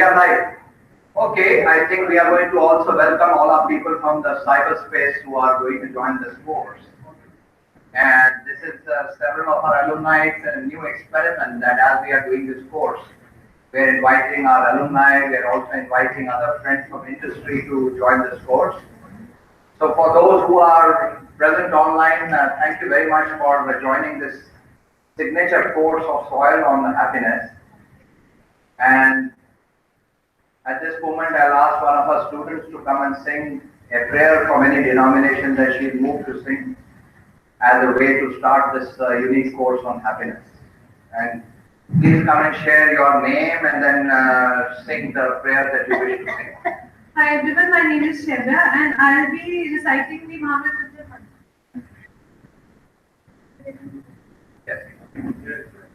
Yeah, right. Okay, I think we are going to also welcome all our people from the cyberspace who are going to join this course. And this is several of our alumni and a new experiment that as we are doing this course, we're inviting our alumni, we're also inviting other friends from industry to join this course. So for those who are present online, thank you very much for joining this signature course of Soil on Happiness. And at this moment, I'll ask one of our students to come and sing a prayer from any denomination that she's moved to sing as a way to start this unique course on happiness. And please come and share your name and then sing the prayer that you wish to sing. Hi everyone, my name is Shebya and I'll be reciting the Mahavir. Yes.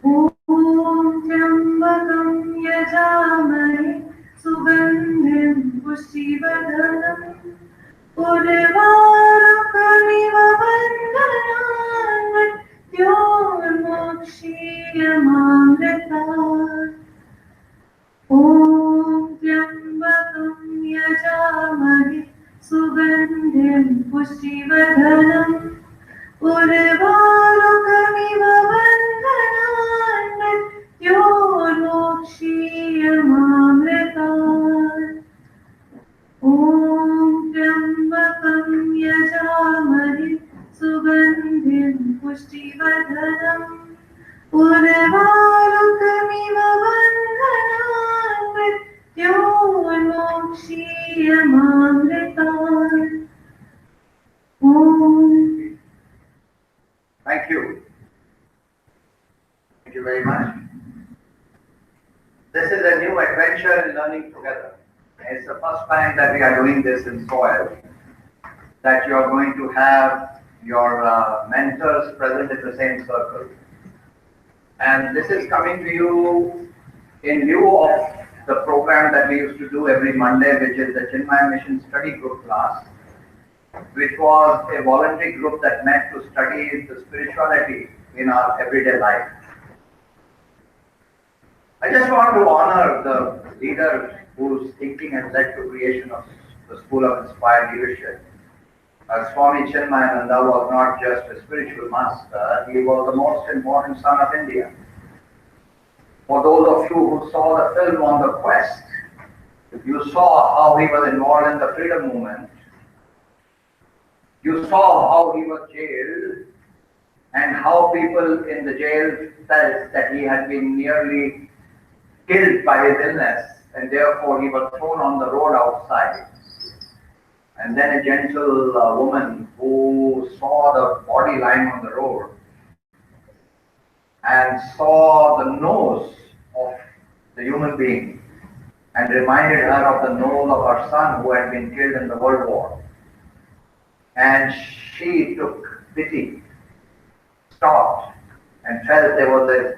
Om Tyambakam Yajamai Sugandhim Pushtivardhanam Urvarukamiva Vandananan Mokshiyamamrita Om Tyambakam Yajamai Sugandhim Pushtivardhanam Urvarukamiva Vandananan Mokshiyamamrita Om Tyambakam Yajamai Sugandhim Pushtivardhanam Urvarukamiva Vandananan Mokshiyamamrita Om. Thank you. Thank you very much. This is a new adventure in learning together. It's the first time that we are doing this in Soil, that you are going to have your mentors present in the same circle. And this is coming to you in lieu of the program that we used to do every Monday, which is the Chinmaya Mission Study Group class, which was a voluntary group that met to study the spirituality in our everyday life. I just want to honor the leader whose thinking has led to creation of the School of Inspired Leadership. Swami Chinmayananda was not just a spiritual master, he was the most important son of India. For those of you who saw the film on the Quest, you saw how he was involved in the freedom movement. You saw how he was jailed and how people in the jail felt that he had been nearly killed by his illness and therefore he was thrown on the road outside. And then a gentle woman who saw the body lying on the road and saw the nose of the human being and reminded her of the nose of her son who had been killed in the World War. And she took pity, stopped, and felt there was a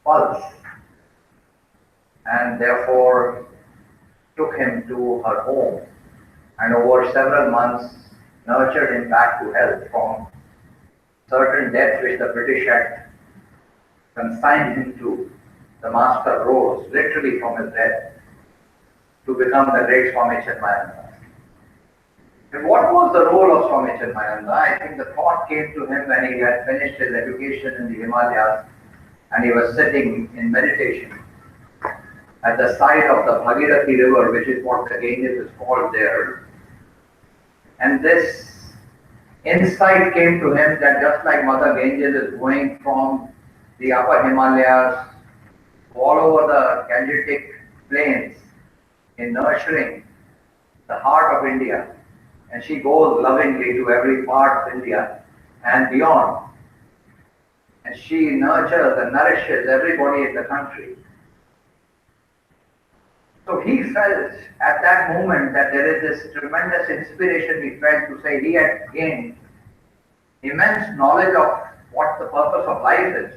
pulse, and therefore took him to her home, and over several months nurtured him back to health from certain death which the British had consigned him to. The master rose literally from his death to become the great Swami Chinmayananda. And what was the role of Swami Chinmayananda? I think the thought came to him when he had finished his education in the Himalayas and he was sitting in meditation at the side of the Bhagirathi river, which is what the Ganges is called there. And this insight came to him that just like Mother Ganges is going from the upper Himalayas all over the Gangetic plains in nurturing the heart of India, and she goes lovingly to every part of India and beyond. And she nurtures and nourishes everybody in the country. So he felt at that moment that there is this tremendous inspiration he felt to say he had gained immense knowledge of what the purpose of life is.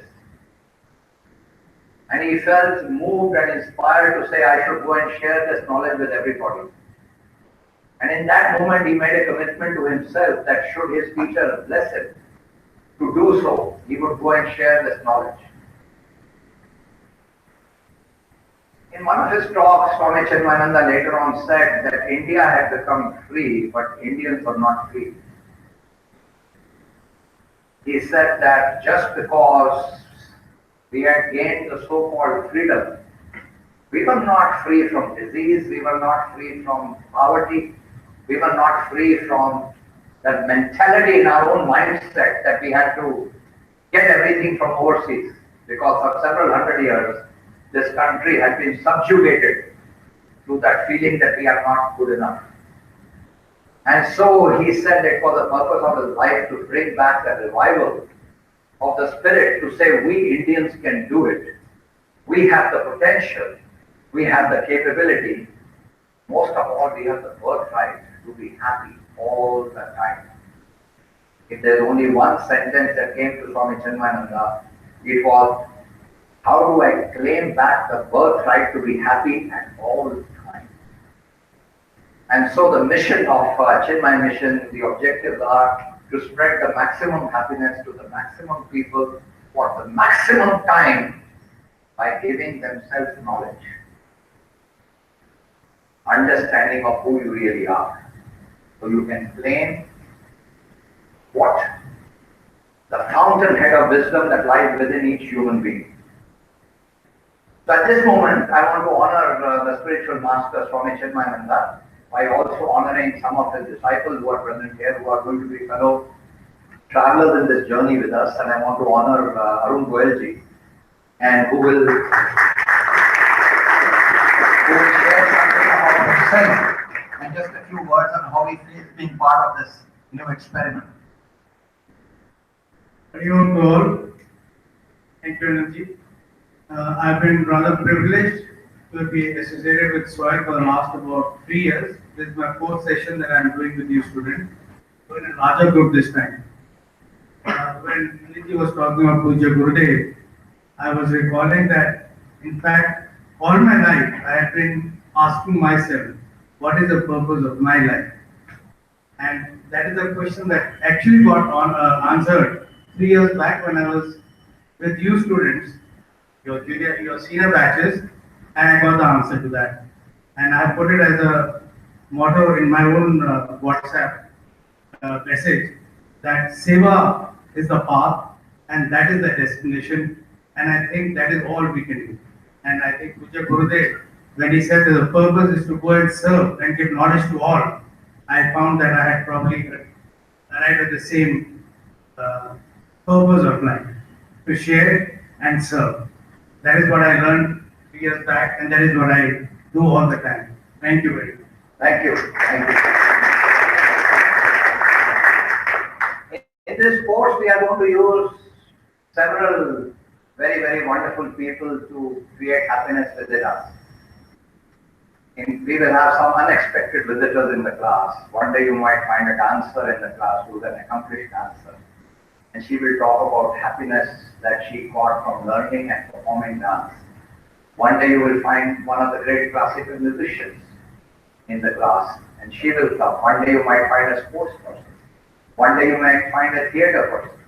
And he felt moved and inspired to say, I should go and share this knowledge with everybody. And in that moment, he made a commitment to himself that should his teacher bless him to do so, he would go and share this knowledge. In one of his talks, Swami Chinmayananda later on said that India had become free, but Indians were not free. He said that just because we had gained the so-called freedom, we were not free from disease, we were not free from poverty, we were not free from that mentality in our own mindset that we had to get everything from overseas. Because for several hundred years, this country had been subjugated through that feeling that we are not good enough. And so he said it was the purpose of his life to bring back the revival of the spirit, to say we Indians can do it. We have the potential, we have the capability. Most of all, we have the birthright to be happy all the time. If there's only one sentence that came to Swami Chinmayananda, it was, how do I claim back the birthright to be happy at all times? And so the mission of Chinmay Mission, the objectives are to spread the maximum happiness to the maximum people for the maximum time by giving them self-knowledge, understanding of who you really are. So you can claim what? The fountainhead of wisdom that lies within each human being. So at this moment, I want to honor the spiritual master Swami Chinmayananda by also honoring some of his disciples who are present here, who are going to be fellow travelers in this journey with us. And I want to honor Arun Goyalji, and who will share something about himself and just a few words on how he feels being part of this new experiment. Thank you, Anil. I've been rather privileged to be associated with SWAG for the last about 3 years. This is my 4th session that I'm doing with you students. So in a larger group this time. When Anil was talking about Puja Gurudev, I was recalling that, in fact, all my life I had been asking myself, what is the purpose of my life? And that is a question that actually got answered 3 years back when I was with you students, your senior batches, and I got the answer to that. And I put it as a motto in my own WhatsApp message that Seva is the path and that is the destination, and I think that is all we can do. And I think Puja Gurudev, when he said that the purpose is to go and serve and give knowledge to all, I found that I had probably arrived at the same purpose of life, to share and serve. That is what I learned 3 years back, and that is what I do all the time. Thank you very much. Thank you. Thank you. In this course, we are going to use several very, very wonderful people to create happiness within us. We will have some unexpected visitors in the class. One day you might find a dancer in the class who is an accomplished dancer. And she will talk about happiness that she got from learning and performing dance. One day you will find one of the great classical musicians in the class, and she will come. One day you might find a sports person. One day you might find a theater person.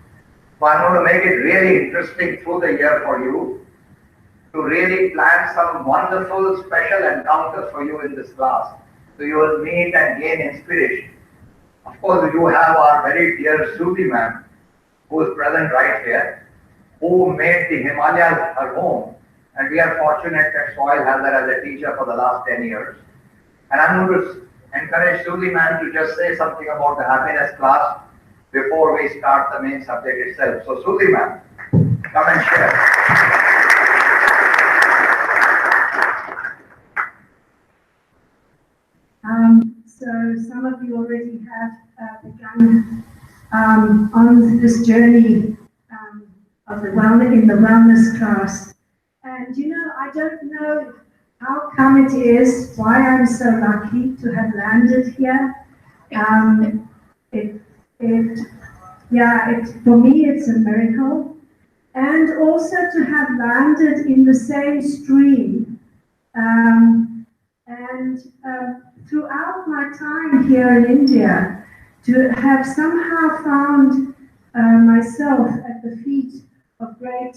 So I'm going to make it really interesting through the year for you to really plan some wonderful special encounters for you in this class. So you will meet and gain inspiration. Of course, you have our very dear Suti ma'am, who is present right here, who made the Himalayas her home, and we are fortunate that Soil has her as a teacher for the last 10 years. And I'm going to encourage Suti ma'am to just say something about the happiness class before we start the main subject itself. So Suti ma'am, come and share. So some of you already have begun on this journey of the wellness class. And you know, I don't know how come it is, why I'm so lucky to have landed here. For me, it's a miracle. And also to have landed in the same stream. Throughout my time here in India, to have somehow found myself at the feet of great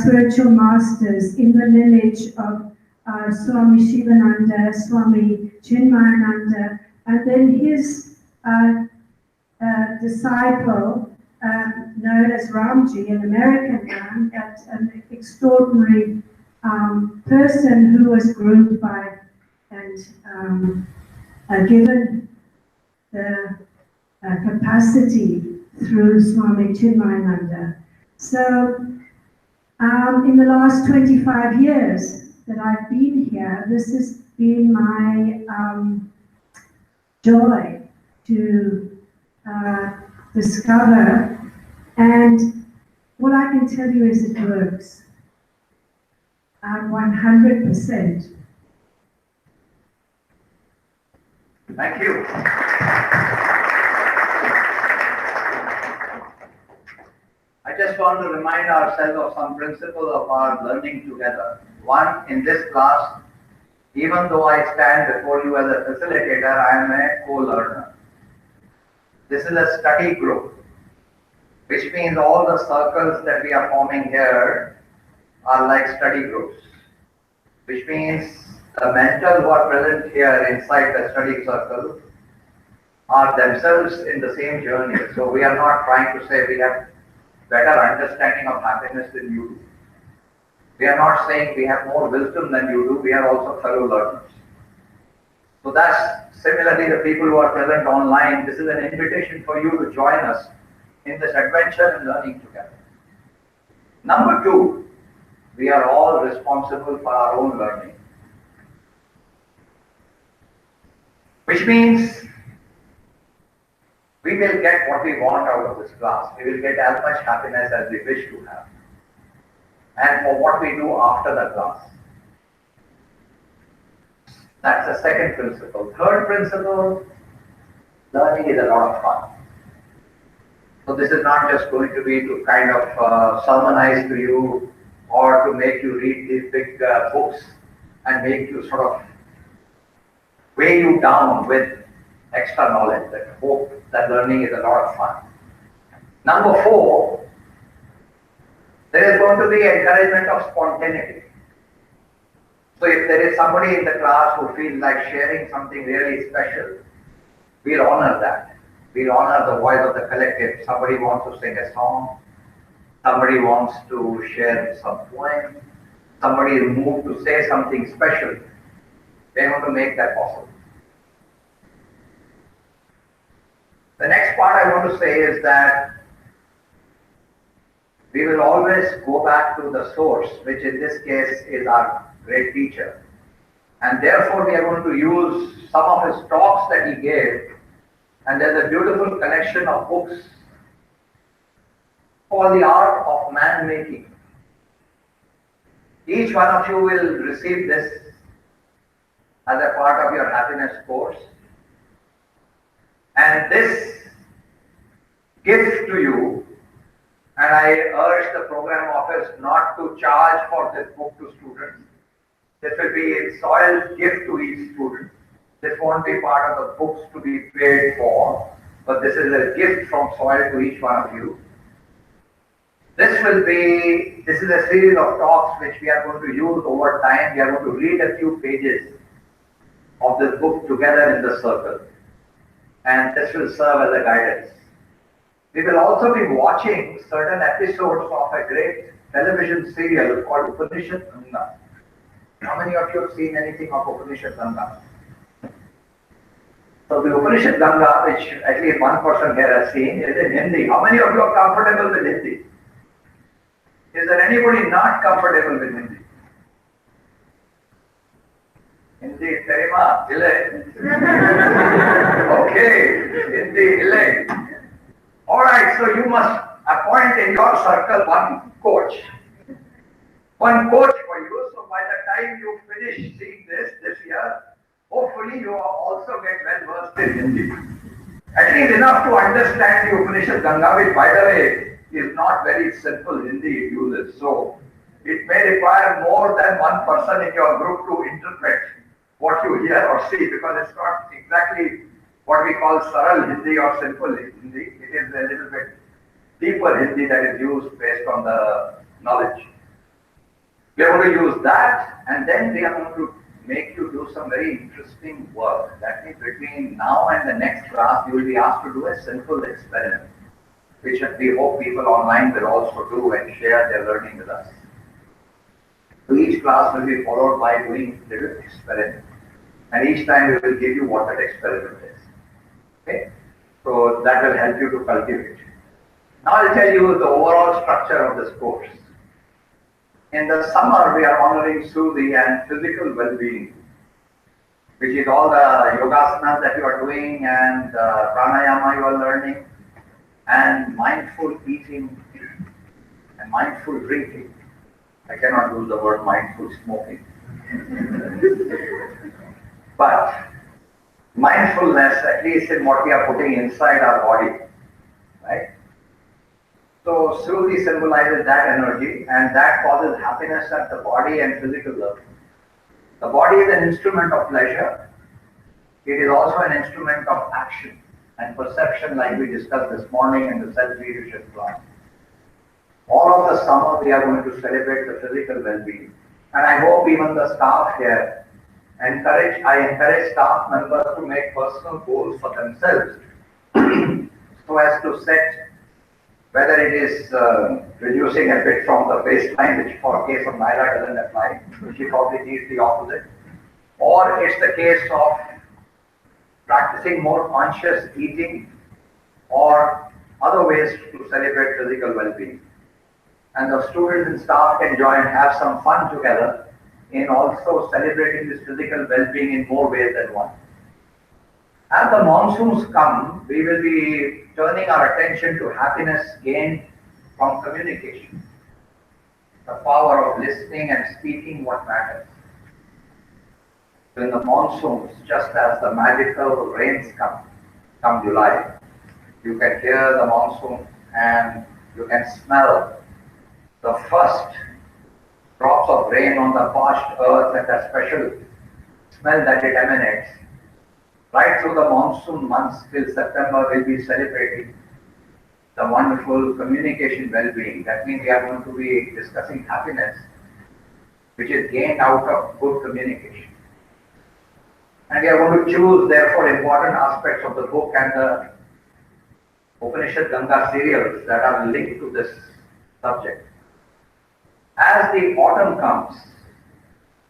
spiritual masters in the lineage of Swami Shivananda, Swami Chinmayananda, and then his disciple, known as Ramji, an American man, an extraordinary person who was groomed by and given the capacity through Swami Chinmayananda. So, in the last 25 years that I've been here, this has been my joy to discover, and what I can tell you is it works 100%. Thank you. I just want to remind ourselves of some principles of our learning together. One, in this class, even though I stand before you as a facilitator, I am a co-learner. This is a study group, which means all the circles that we are forming here are like study groups, which means the mentors who are present here inside the study circle are themselves in the same journey. So we are not trying to say we have better understanding of happiness than you do. We are not saying we have more wisdom than you do. We are also fellow learners. So that's similarly the people who are present online. This is an invitation for you to join us in this adventure and learning together. Number two, we are all responsible for our own learning. Which means we will get what we want out of this class. We will get as much happiness as we wish to have. And for what we do after the class. That's the second principle. Third principle, learning is a lot of fun. So this is not just going to be to kind of sermonize to you or to make you read these big books and make you sort of weigh you down with extra knowledge. That hope that learning is a lot of fun. Number four, there is going to be encouragement of spontaneity. So if there is somebody in the class who feels like sharing something really special, we'll honor that. We'll honor the voice of the collective. Somebody wants to sing a song, somebody wants to share some poem, somebody is moved to say something special. They want to make that possible. The next part I want to say is that we will always go back to the source, which in this case is our great teacher. And therefore we are going to use some of his talks that he gave, and there's a beautiful collection of books called The Art of Man Making. Each one of you will receive this as a part of your happiness course. And this gift to you, and I urge the program office not to charge for this book to students. This will be a soiled gift to each student. This won't be part of the books to be paid for, but this is a gift from soil to each one of you. This is a series of talks which we are going to use over time. We are going to read a few pages of this book together in the circle. And this will serve as a guidance. We will also be watching certain episodes of a great television serial called Upanishad Ganga. How many of you have seen anything of Upanishad Ganga? So the Upanishad Ganga, which at least one person here has seen, is in Hindi. How many of you are comfortable with Hindi? Is there anybody not comfortable with Hindi? Hindi, Terima, Hile. Okay, Hindi, Hile. Alright, so you must appoint in your circle one coach. One coach for you, so by the time you finish seeing this year, hopefully you also get well versed in Hindi. At least enough to understand the Upanishad Ganga, which by the way is not very simple Hindi it uses. So it may require more than one person in your group to interpret what you hear or see, because it's not exactly what we call saral Hindi or simple Hindi. It is a little bit deeper Hindi that is used based on the knowledge. We are going to use that, and then we are going to make you do some very interesting work. That means between now and the next class, you will be asked to do a simple experiment, which we hope people online will also do and share their learning with us. So each class will be followed by doing a little experiment, and each time we will give you what that experiment is. Okay? So that will help you to cultivate. Now I'll tell you the overall structure of this course. In the summer, we are honoring Sudhi and physical well-being, which is all the yogasanas that you are doing and pranayama you are learning, and mindful eating and mindful drinking. I cannot use the word mindful smoking. But mindfulness, at least in what we are putting inside our body, right? So Sruti symbolizes that energy, and that causes happiness at the body and physical level. The body is an instrument of pleasure. It is also an instrument of action and perception, like we discussed this morning in the self-leadership class. All of the summer we are going to celebrate the physical well-being. And I hope even the staff here I encourage staff members to make personal goals for themselves so as to set, whether it is reducing a bit from the baseline, which for case of Naira doesn't apply, she probably needs the opposite, or it's the case of practicing more conscious eating or other ways to celebrate physical well-being. And the students and staff can join and have some fun together in also celebrating this physical well-being in more ways than one. As the monsoons come, we will be turning our attention to happiness gained from communication, the power of listening and speaking what matters. So in the monsoons, just as the magical rains come July, you can hear the monsoon and you can smell the first drops of rain on the parched earth and the special smell that it emanates. Right through the monsoon months till September, we'll be celebrating the wonderful communication well-being. That means we are going to be discussing happiness, which is gained out of good communication. And we are going to choose, therefore, important aspects of the book and the Upanishad Ganga serials that are linked to this subject. As the autumn comes,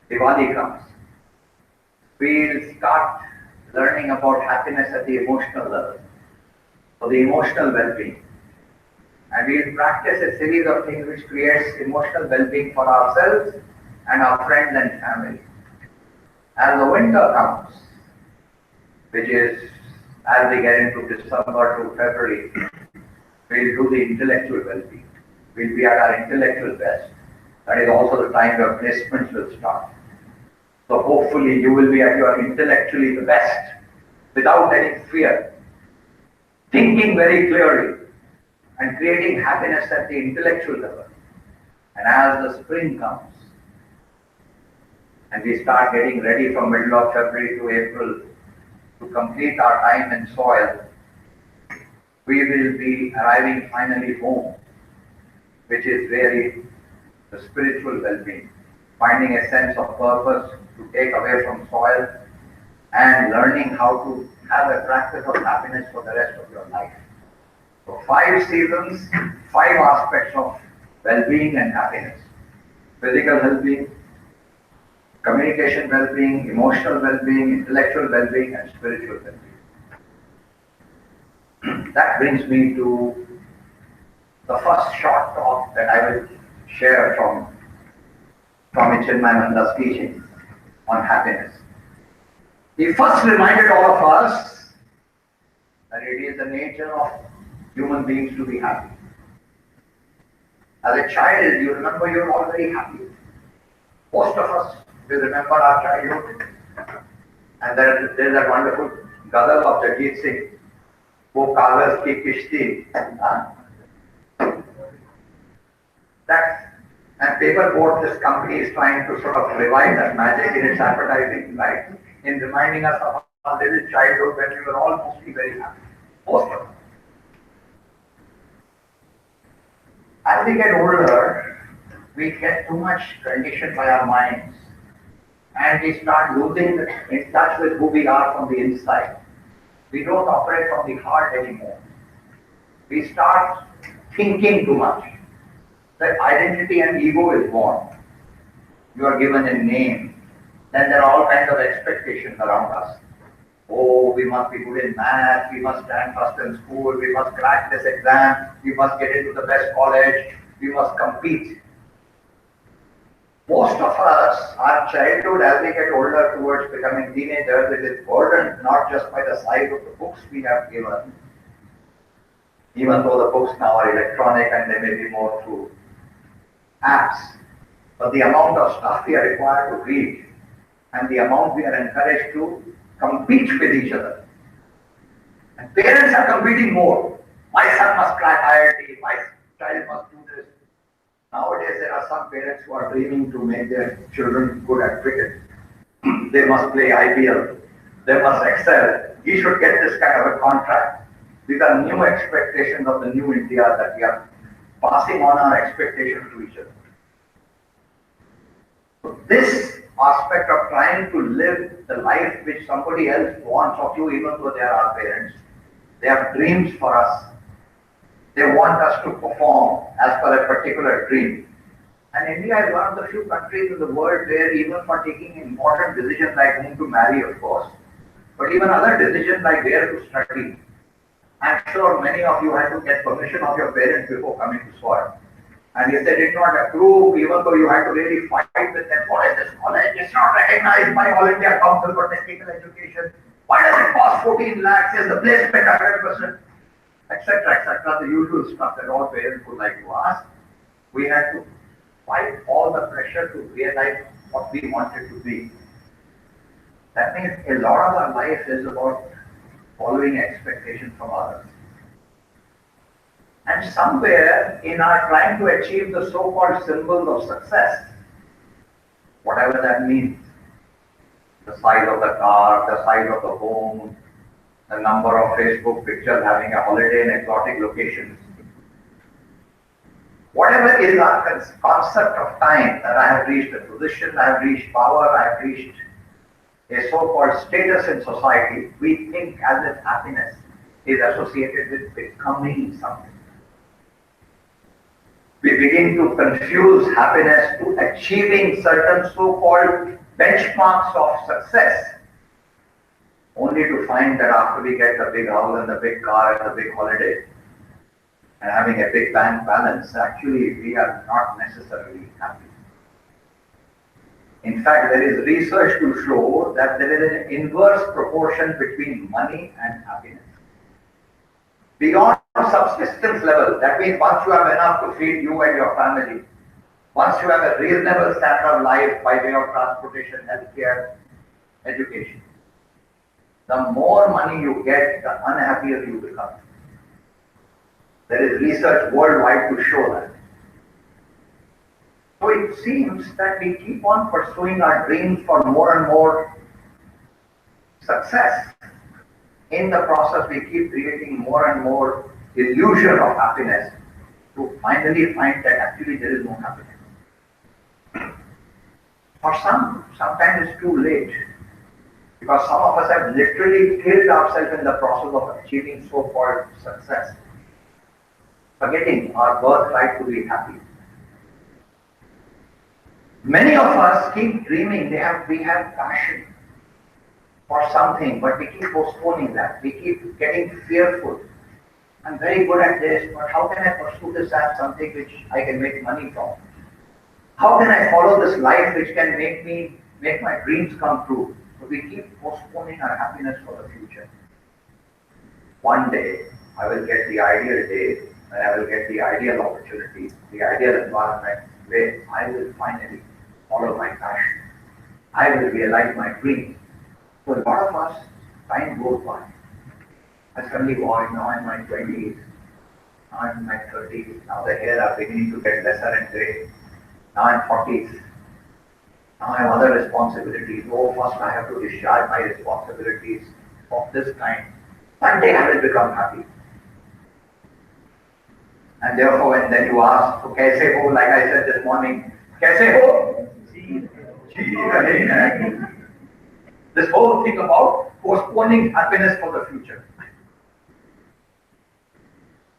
Diwali comes, we'll start learning about happiness at the emotional level, for the emotional well-being. And we'll practice a series of things which creates emotional well-being for ourselves and our friends and family. As the winter comes, which is as we get into December to February, we'll do the intellectual well-being. We'll be at our intellectual best. That is also the time where placements will start. So hopefully you will be at your intellectually the best, without any fear, thinking very clearly and creating happiness at the intellectual level. And as the spring comes, and we start getting ready from middle of February to April to complete our time in soil, we will be arriving finally home, which is really the spiritual well-being, finding a sense of purpose to take away from soil and learning how to have a practice of happiness for the rest of your life. So 5 seasons, 5 aspects of well-being and happiness: physical well-being, communication well-being, emotional well-being, intellectual well-being, and spiritual well-being. That brings me to the first short talk that I will share from Chinmayananda's teaching on happiness. He first reminded all of us that it is the nature of human beings to be happy. As a child, you remember you're all very happy. Most of us will remember our childhood. And there's that wonderful ghazal of Jagjit Singh, "Wo Kagaz ki Kishti." And Paperboard, this company is trying to sort of revive that magic in its advertising, right? In reminding us of our little childhood when we were all mostly very happy. Most of us. As we get older, we get too much conditioned by our minds and we start losing in touch with who we are from the inside. We don't operate from the heart anymore. We start thinking too much. The identity and ego is born. You are given a name. Then there are all kinds of expectations around us. Oh, we must be good in math, we must stand first in school, we must crack this exam, we must get into the best college, we must compete. Most of us, our childhood as we get older towards becoming teenagers, it is burdened not just by the size of the books we have given, even though the books now are electronic and they may be more through apps, but the amount of stuff we are required to read and the amount we are encouraged to compete with each other. And parents are competing more. My son must crack IIT, my child must do this. Nowadays, there are some parents who are dreaming to make their children good at cricket. They must play IPL. They must excel. We should get this kind of a contract. These are new expectations of the new India that we are passing on our expectations to each other. So this aspect of trying to live the life which somebody else wants of you, even though they are our parents, they have dreams for us. They want us to perform as per a particular dream. And India is one of the few countries in the world where even for taking important decisions like whom to marry, of course, but even other decisions like where to study, I'm sure many of you had to get permission of your parents before coming to SWAT. And if they did not approve, even though you had to really fight with them, what is this college? It's not recognized by All India Council for Technical Education. Why does it cost 14 lakhs? Is the placement 100%? Etc., etc., the usual stuff that all parents would like to ask. We had to fight all the pressure to realize what we wanted to be. That means a lot of our life is about following expectations from others. And somewhere in our trying to achieve the so-called symbols of success, whatever that means, the size of the car, the size of the home, the number of Facebook pictures having a holiday in exotic locations, whatever is our concept of time, that I have reached a position, I have reached power, I have reached a so-called status in society, we think as if happiness is associated with becoming something. We begin to confuse happiness to achieving certain so-called benchmarks of success, only to find that after we get the big house and the big car and the big holiday and having a big bank balance, actually we are not necessarily happy. In fact, there is research to show that there is an inverse proportion between money and happiness. Beyond subsistence level, that means once you have enough to feed you and your family, once you have a reasonable standard of life by way of transportation, healthcare, education, the more money you get, the unhappier you become. There is research worldwide to show that. So it seems that we keep on pursuing our dreams for more and more success. In the process, we keep creating more and more illusion of happiness to finally find that actually there is no happiness. For some, sometimes it's too late, because some of us have literally killed ourselves in the process of achieving so-called success, forgetting our birthright to be happy. Many of us keep dreaming, we have passion for something, but we keep postponing that. We keep getting fearful. I'm very good at this, but how can I pursue this as something which I can make money from? How can I follow this life which can make my dreams come true? So we keep postponing our happiness for the future. One day, I will get the ideal day, and I will get the ideal opportunity, the ideal environment, where I will finally follow my passion. I will realize my dreams. So a lot of us, time goes by. I suddenly was now in my 20s, now I'm in my 30s, now the hair are beginning to get lesser and grey. Now I'm 40s. Now I have other responsibilities. Oh, first I have to discharge my responsibilities of this kind. One day I will become happy. And therefore, when then you ask, so kaise ho, like I said this morning, kaise ho? जी रहे हैं. This whole thing about postponing happiness for the future.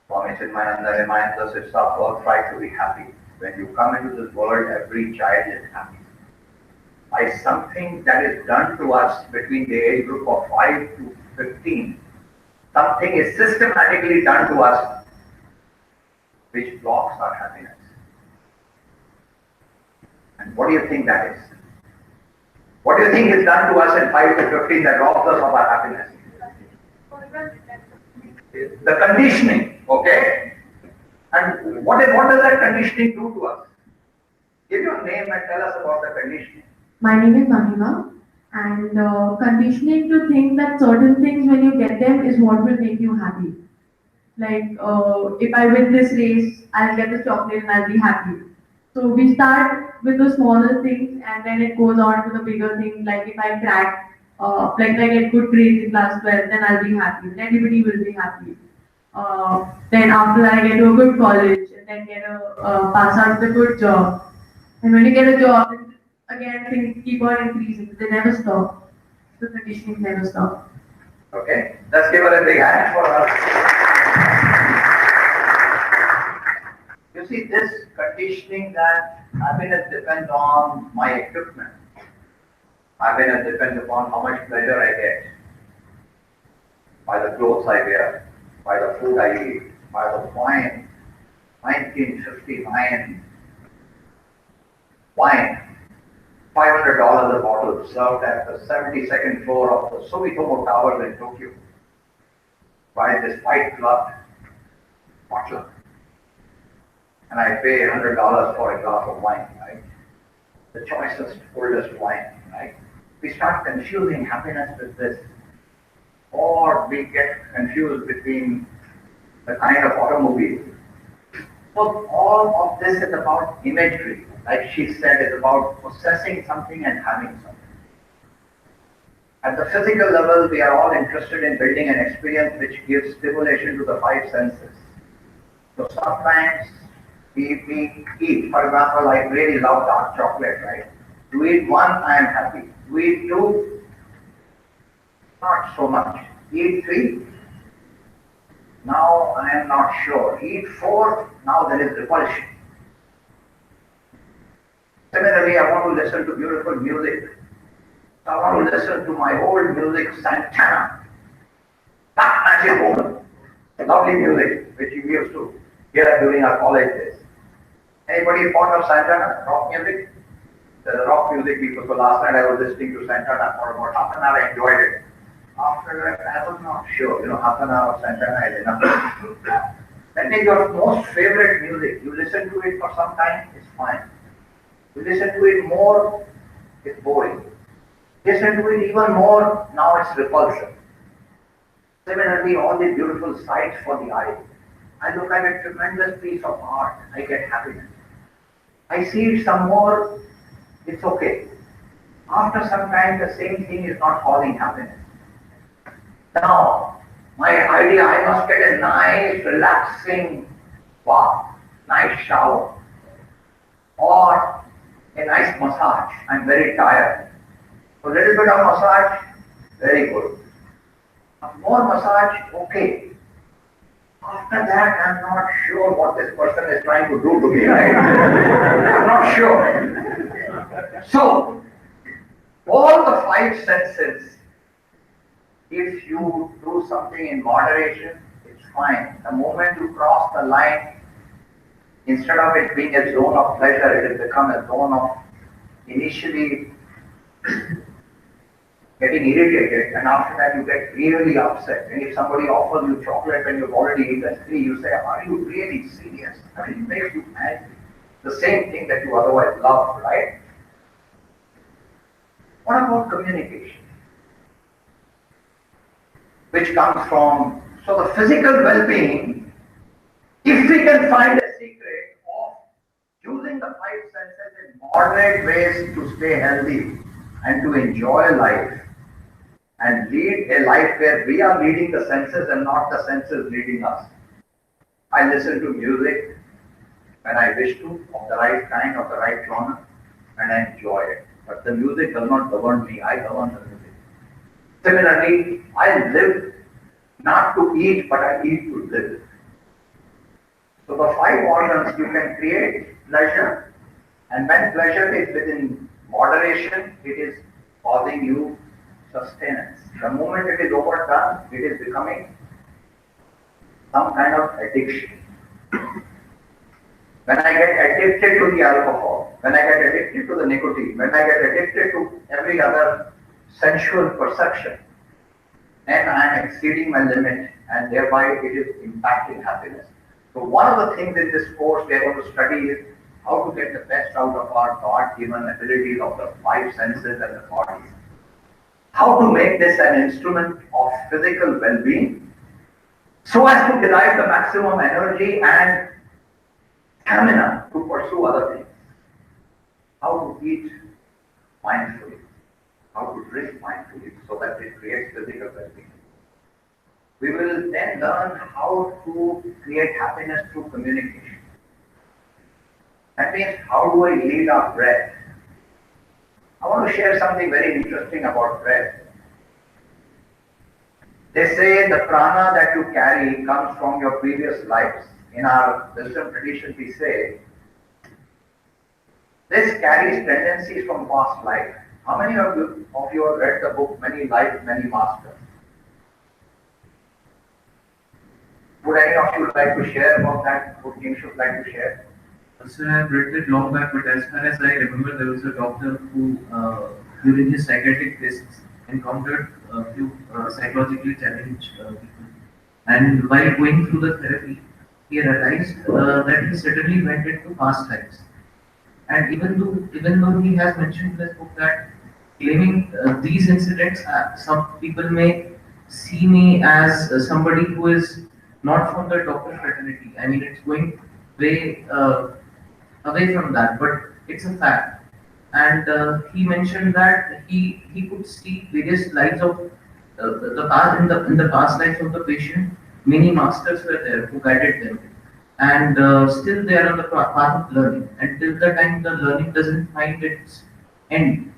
Swami Chinmayananda reminds us it's our birthright to be happy. When you come into this world, every child is happy. By something that is done to us between the age group of 5 to 15, something is systematically done to us which blocks our happiness. And what do you think that is? What do you think is done to us in 5 to 15 that robs us of our happiness? The conditioning, okay? And what does that conditioning do to us? Give your name and tell us about the conditioning. My name is Mahima, and conditioning to think that certain things when you get them is what will make you happy. Like if I win this race, I'll get the chocolate and I'll be happy. So we start with the smaller things and then it goes on to the bigger things. Like if I crack, like I get good grades in class 12, then I'll be happy. Then everybody will be happy. Then after that I get to a good college and then get a pass out with a good job. And when you get a job, again things keep on increasing. They never stop. The conditioning never stop. Okay, let's give her a big hand for her. You see, this conditioning that happiness depends on my equipment. Happiness depends upon how much pleasure I get by the clothes I wear, by the food I eat, by the wine. 1959 wine, $500 a bottle, served at the 72nd floor of the Sumitomo Towers in Tokyo by this white gloved butler. And I pay $100 for a glass of wine, right? The choicest, oldest wine, right? We start confusing happiness with this. Or we get confused between the kind of automobile. So all of this is about imagery. Like she said, it's about possessing something and having something. At the physical level, we are all interested in building an experience which gives stimulation to the 5 senses. So sometimes we eat, for example, I really love dark chocolate, right? To eat 1, I am happy. To eat 2, not so much. Eat 3, now I am not sure. Eat 4, now there is repulsion. Similarly, I want to listen to beautiful music. I want to listen to my old music, Santana. That magic woman. Lovely music, which we used to hear during our college days. Anybody fond of Santana, rock music? The rock music because the last night I was listening to Santana for about half an hour, I enjoyed it. After that, I was not sure, half an hour of Santana is enough. Then take your most favorite music. You listen to it for some time, it's fine. You listen to it more, it's boring. Listen to it even more, now it's repulsive. Similarly, all the beautiful sights for the eye. I look at a tremendous piece of art, I get happiness. I see it some more, it's okay. After some time, the same thing is not causing happiness. Now, my idea, I must get a nice, relaxing bath, nice shower, or a nice massage. I'm very tired. So a little bit of massage, very good. More massage, okay. After that, I'm not sure what this person is trying to do to me, right? I'm not sure. So, all the 5 senses, if you do something in moderation, it's fine. The moment you cross the line, instead of it being a zone of pleasure, it has become a zone of initially getting irritated, and after that you get really upset. And if somebody offers you chocolate and you've already eaten 3, you say, are you really serious? I mean, it makes you angry. The same thing that you otherwise love, right? What about communication? Which comes from, so the physical well-being, if we can find a secret of using the 5 senses in moderate ways to stay healthy and to enjoy life and lead a life where we are leading the senses and not the senses leading us. I listen to music when I wish to, of the right kind, of the right genre, and I enjoy it. But the music does not govern me, I govern the music. Similarly, I live not to eat, but I eat to live. So the five organs you can create pleasure, and when pleasure is within moderation, it is causing you sustenance. The moment it is overdone, it is becoming some kind of addiction. When I get addicted to the alcohol, when I get addicted to the nicotine, when I get addicted to every other sensual perception, then I am exceeding my limit and thereby it is impacting happiness. So one of the things in this course we are going to study is how to get the best out of our God-given abilities of the five senses and the body. How to make this an instrument of physical well-being so as to derive the maximum energy and stamina to pursue other things. How to eat mindfully, how to drink mindfully so that it creates physical well-being. We will then learn how to create happiness through communication. That means, how do I lead our breath? I want to share something very interesting about breath. They say the prana that you carry comes from your previous lives. In our wisdom tradition, we say this carries tendencies from past life. How many of you have read the book Many Lives, Many Masters? Would any of you like to share about that? Would you should like to share? So I have read it long back, but as far as I remember, there was a doctor who, during his psychiatric tests, encountered a few psychologically challenged people. And while going through the therapy, he realized that he suddenly went into past lives. And even though he has mentioned in this book that claiming these incidents, some people may see me as somebody who is not from the doctor fraternity. I mean, it's going way away from that, but it's a fact. And he mentioned that he could see various lives of the past in the past lives of the patient. Many masters were there who guided them, and still they are on the path of learning. Until the time the learning doesn't find its end,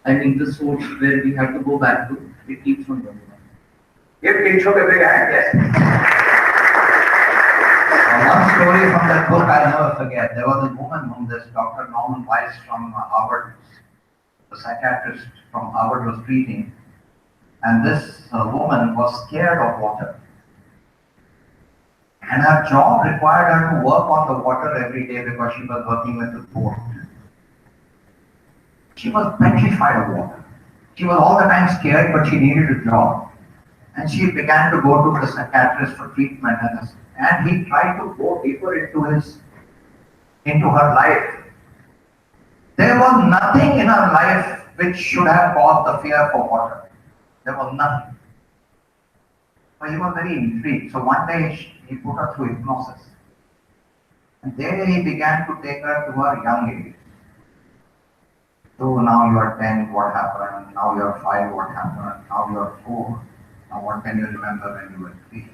I mean the source where we have to go back to, it keeps on going on. Give Kinshuk a big hand, yes. One story from that book I'll never forget. There was a woman whom this Dr. Norman Weiss from Harvard, the psychiatrist from Harvard, was treating, and this woman was scared of water. And her job required her to work on the water every day because she was working with the port. She was petrified of water. She was all the time scared, but she needed a job. And she began to go to the psychiatrist for treatment, and he tried to go deeper into her life. There was nothing in her life which should have caused the fear for water. There was nothing. So he was very intrigued. So one day he put her through hypnosis. And there he began to take her to her young age. So now you are 10, what happened? Now you are 5, what happened? Now you are 4. Now what can you remember when you were 3?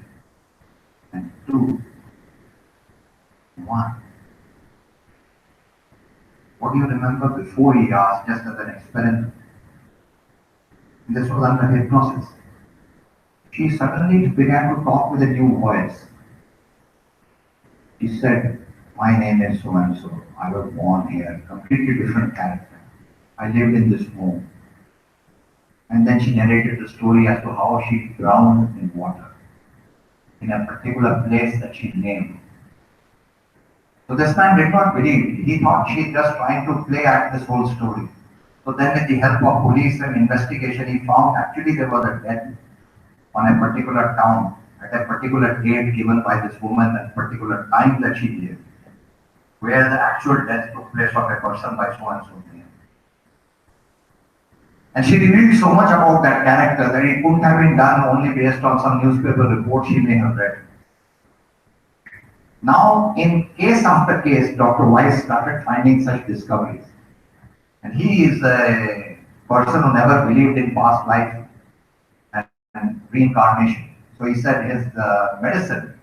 And 2, 1. What do you remember before, he asked, just as an experiment. This was under hypnosis. She suddenly began to talk with a new voice. She said, my name is so and so. I was born here, completely different character. I lived in this home. And then she narrated the story as to how she drowned in water in a particular place that she named. So this man did not believe. He thought she is just trying to play act this whole story. So then with the help of police and investigation, he found actually there was a death on a particular town at a particular date given by this woman at a particular time that she lived, where the actual death took place of a person by so and so name. And she revealed so much about that character that it couldn't have been done only based on some newspaper report she may have read. Now, in case after case, Dr. Weiss started finding such discoveries. And he is a person who never believed in past life and reincarnation. So he said his medicine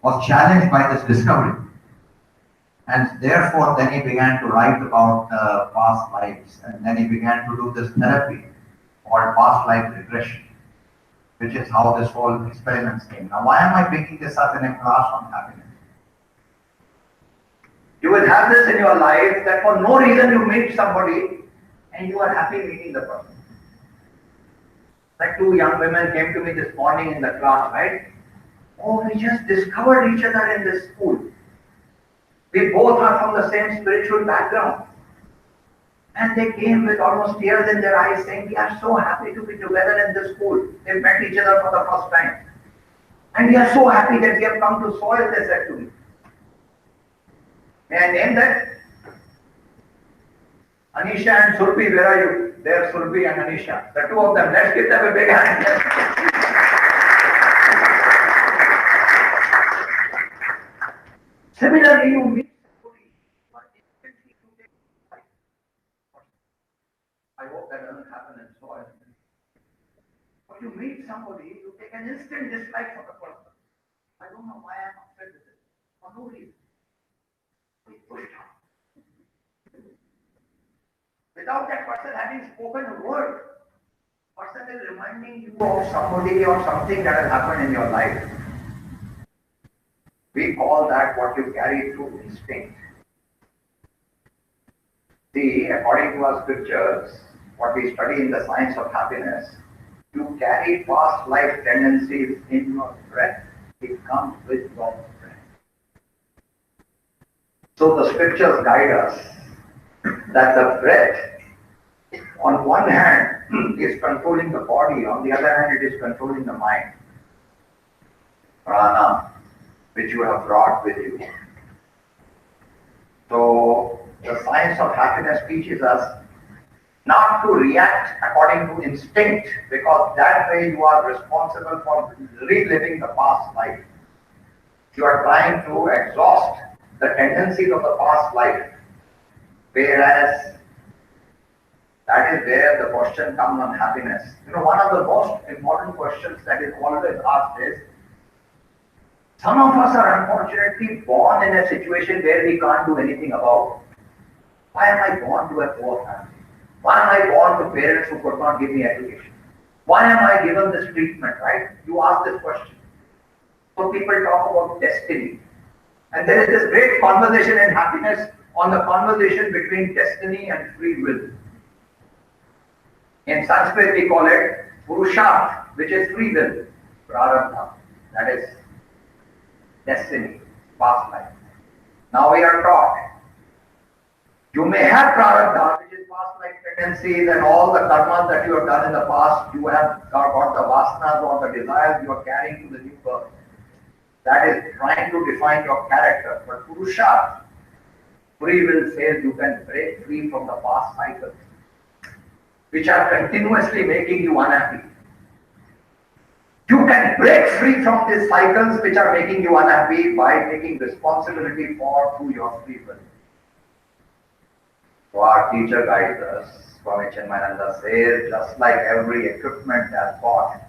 was challenged by this discovery. And therefore, then he began to write about past lives, and then he began to do this therapy called past life regression, which is how this whole experiment came. Now, why am I bringing this up in a class on happiness? You will have this in your life that for no reason you meet somebody and you are happy meeting the person. Like two young women came to me this morning in the class, right? Oh, we just discovered each other in this school. We both are from the same spiritual background. And they came with almost tears in their eyes saying, we are so happy to be together in this school. They met each other for the first time. And we are so happy that we have come to soil, they said to me. May I name that? Anisha and Surbi, where are you? There, Surbi and Anisha. The two of them. Let's give them a big hand. Similarly, you meet somebody. I hope that doesn't happen in soil. But you meet somebody, you take an instant dislike for the person. I don't know why I'm upset with it. For no reason. We push it out. Without that person having spoken a word, person is reminding you of somebody or something that has happened in your life. We call that what you carry through instinct. See, according to our scriptures, what we study in the science of happiness, you carry past life tendencies in your breath. It comes with your breath. So the scriptures guide us that the breath, on one hand, is controlling the body, on the other hand, it is controlling the mind. Prana, which you have brought with you. So, the science of happiness teaches us not to react according to instinct, because that way you are responsible for reliving the past life. You are trying to exhaust the tendencies of the past life, whereas that is where the question comes on happiness. You know, one of the most important questions that is always asked is, some of us are unfortunately born in a situation where we can't do anything about. Why am I born to a poor family? Why am I born to parents who could not give me education? Why am I given this treatment, right? You ask this question. So people talk about destiny. And there is this great conversation in happiness on the conversation between destiny and free will. In Sanskrit we call it Purusharth, which is free will. Prarabdha, that is destiny, past life. Now we are taught, you may have prarabdha, which is past life tendencies and all the karmas that you have done in the past, you have got the vasanas or the desires you are carrying to the new birth. That is trying to define your character. But Purusharth, free will, says you can break free from the past cycles, which are continuously making you unhappy. You can break free from these cycles which are making you unhappy by taking responsibility for through your free will. So our teacher guides us. Swami Chinmayananda says, just like every equipment that's bought,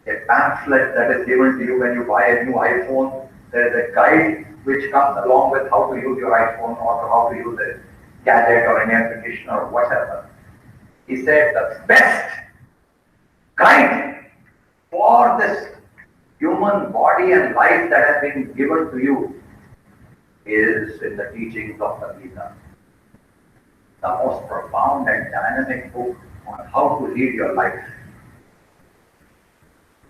a pamphlet that is given to you when you buy a new iPhone, there is a guide which comes along with how to use your iPhone or how to use a gadget or an air conditioner or whatever. He said the best guide for this human body and life that has been given to you is in the teachings of the Gita. The most profound and dynamic book on how to lead your life.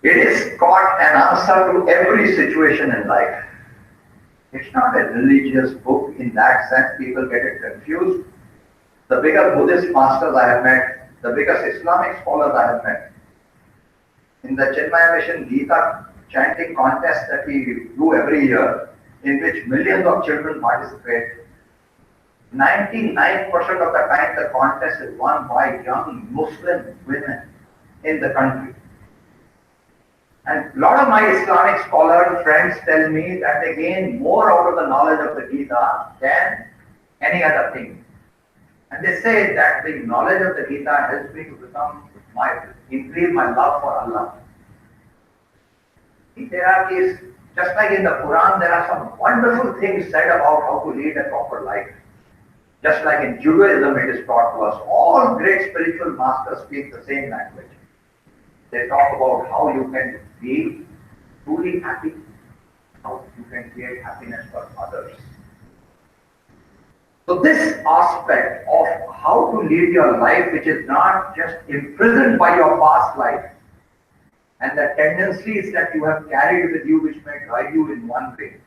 It is got an answer to every situation in life. It's not a religious book in that sense, people get it confused. The biggest Buddhist masters I have met, the biggest Islamic scholars I have met, in the Chinmaya Mission Gita chanting contest that we do every year, in which millions of children participate, 99% of the time the contest is won by young Muslim women in the country. And a lot of my Islamic scholar friends tell me that they gain more out of the knowledge of the Gita than any other thing. And they say that the knowledge of the Gita helps me to increase my love for Allah. There are these, just like in the Quran, there are some wonderful things said about how to lead a proper life. Just like in Judaism, it is taught to us. All great spiritual masters speak the same language. They talk about how you can be truly happy, how you can create happiness for others. So this aspect of how to lead your life, which is not just imprisoned by your past life, and the tendencies that you have carried with you which may drive you in one way,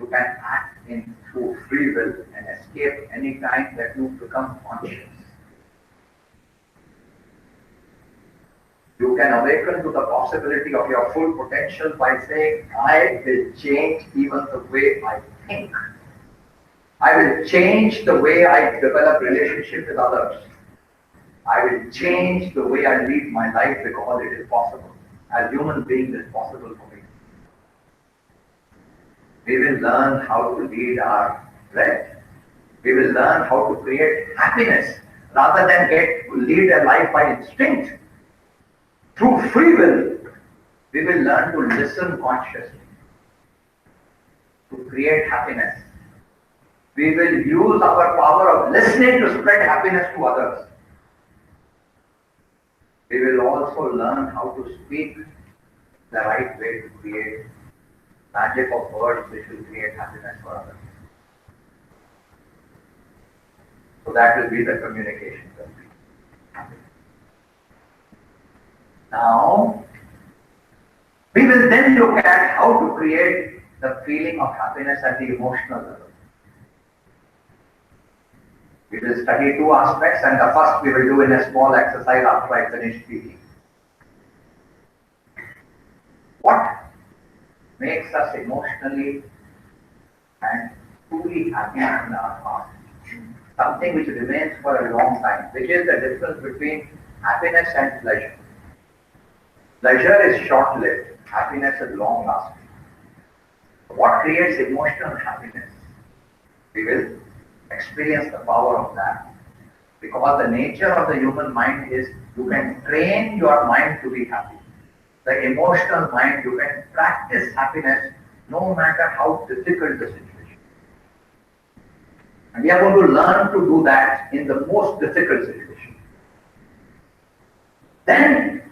you can act in through free will and escape any time that you become conscious. You can awaken to the possibility of your full potential by saying, I will change even the way I think. I will change the way I develop relationship with others. I will change the way I lead my life because it is possible. As human beings, it is possible for me. We will learn how to lead our life. We will learn how to create happiness rather than lead a life by instinct. Through free will, we will learn to listen consciously, to create happiness. We will use our power of listening to spread happiness to others. We will also learn how to speak the right way to create magic of words which will create happiness for others. So that will be the communication. Now, we will then look at how to create the feeling of happiness at the emotional level. We will study two aspects, and the first we will do in a small exercise after I finish speaking. What makes us emotionally and truly happy in our heart? Something which remains for a long time, which is the difference between happiness and pleasure. Pleasure is short-lived, happiness is long-lasting. What creates emotional happiness? We will experience the power of that. Because the nature of the human mind is you can train your mind to be happy. The emotional mind, you can practice happiness no matter how difficult the situation. And we are going to learn to do that in the most difficult situation. Then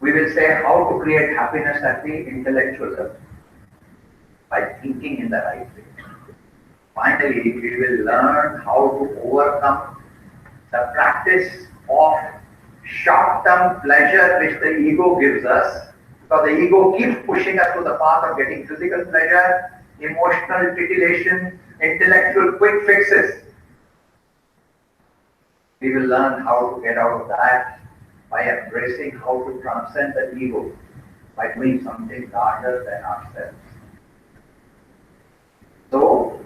we will say how to create happiness at the intellectual level by thinking in the right way. Finally, we will learn how to overcome the practice of short-term pleasure which the ego gives us, because the ego keeps pushing us to the path of getting physical pleasure, emotional titillation, intellectual quick fixes. We will learn how to get out of that by embracing how to transcend the ego, by doing something larger than ourselves. So,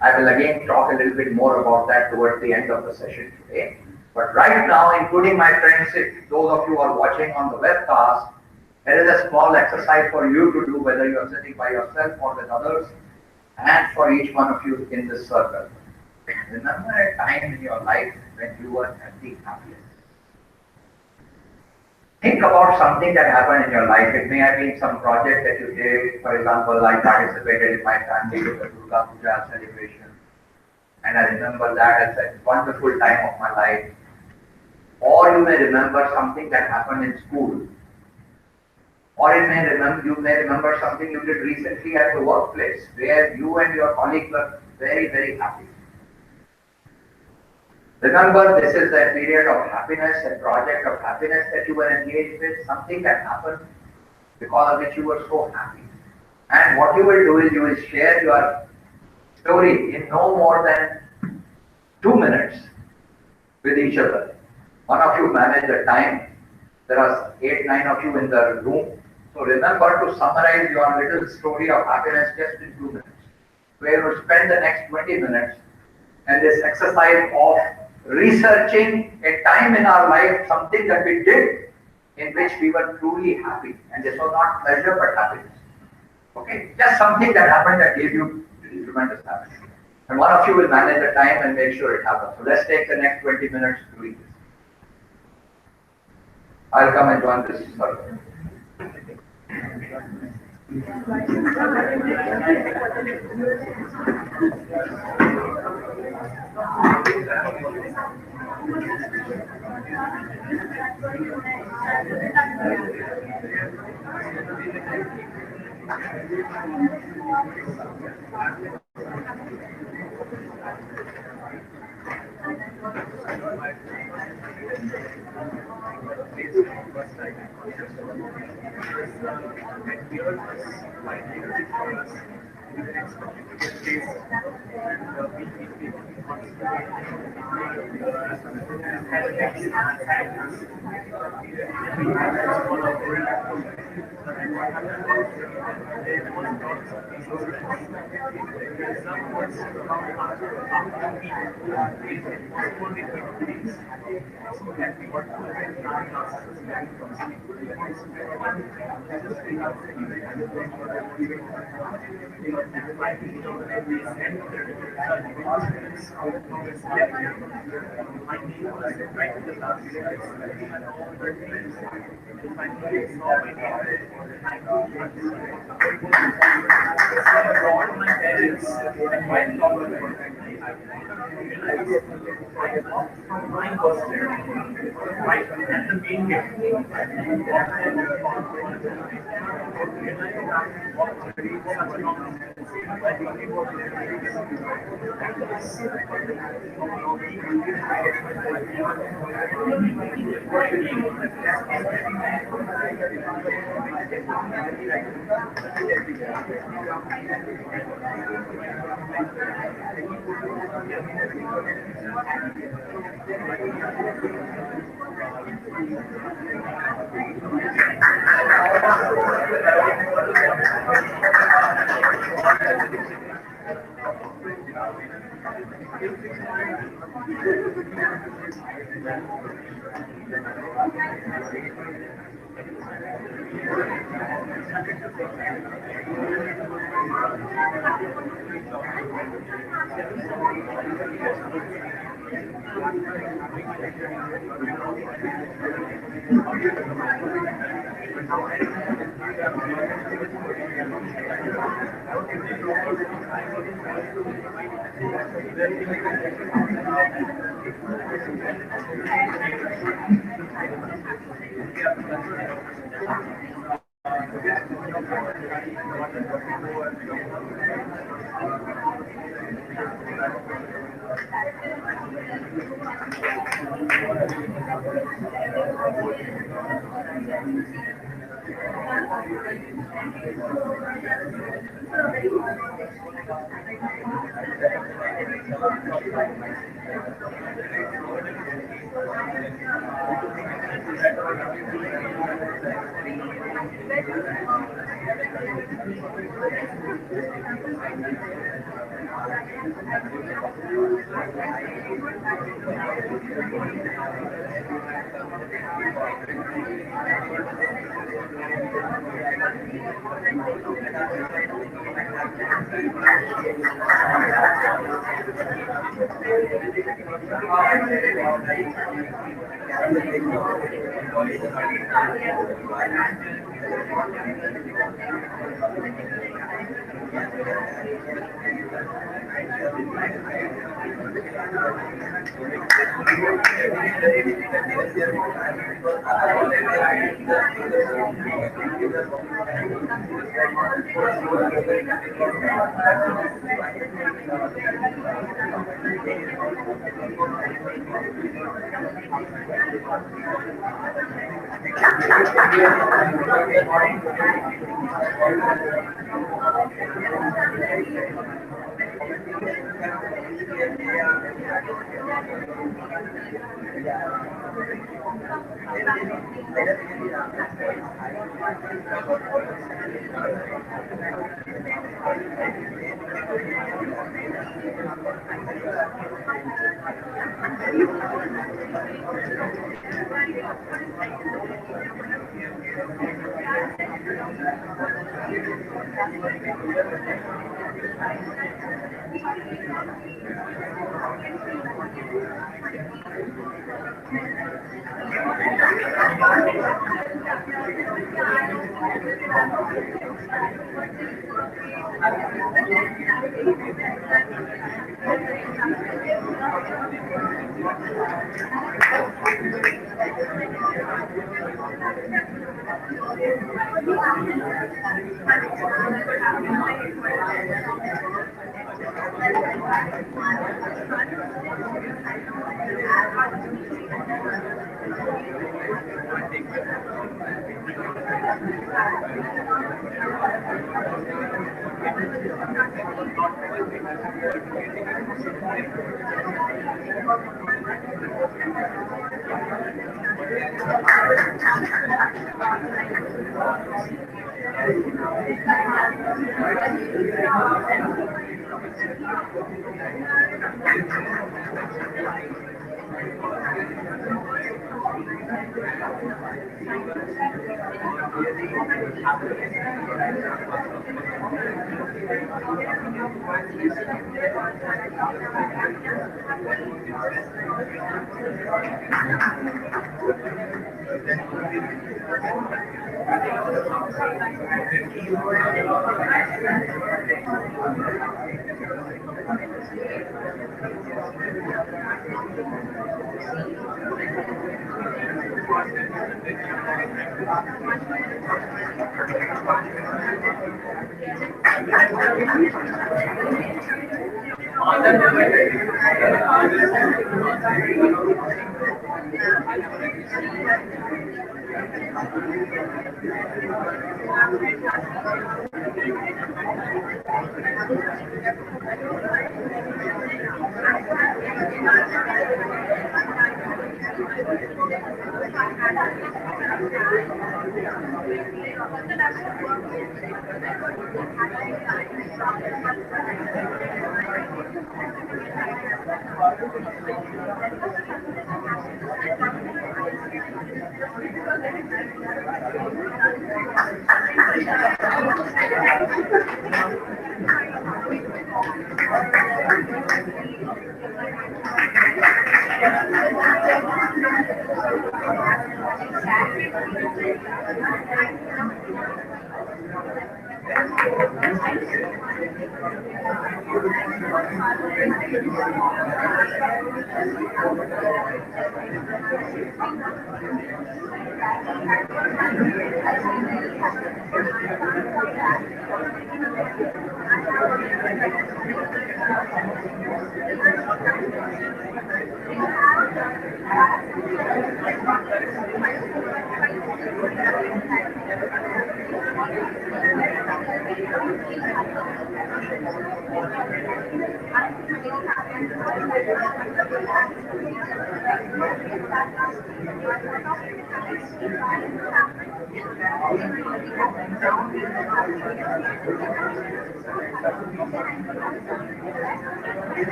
I will again talk a little bit more about that towards the end of the session today. But right now, including my friends, if those of you are watching on the webcast, there is a small exercise for you to do, whether you are sitting by yourself or with others, and for each one of you in this circle. Remember a time in your life when you were at the happiest. Think about something that happened in your life. It may have been some project that you did. For example, I participated in my family with the Durga Puja celebration. And I remember that as a wonderful time of my life. Or you may remember something that happened in school. Or you may remember something you did recently at the workplace, where you and your colleagues were very, very happy. Remember, this is a period of happiness, a project of happiness that you were engaged with, something that happened because of which you were so happy. And what you will do is you will share your story in no more than 2 minutes with each other. One of you manage the time. There are 8, 9 of you in the room. So remember to summarize your little story of happiness just in 2 minutes. Where you will spend the next 20 minutes and this exercise of researching a time in our life, something that we did in which we were truly happy. And this was not pleasure but happiness. Okay? Just something that happened that gave you tremendous happiness. And one of you will manage the time and make sure it happens. So let's take the next 20 minutes doing this. I'll come and join this circle.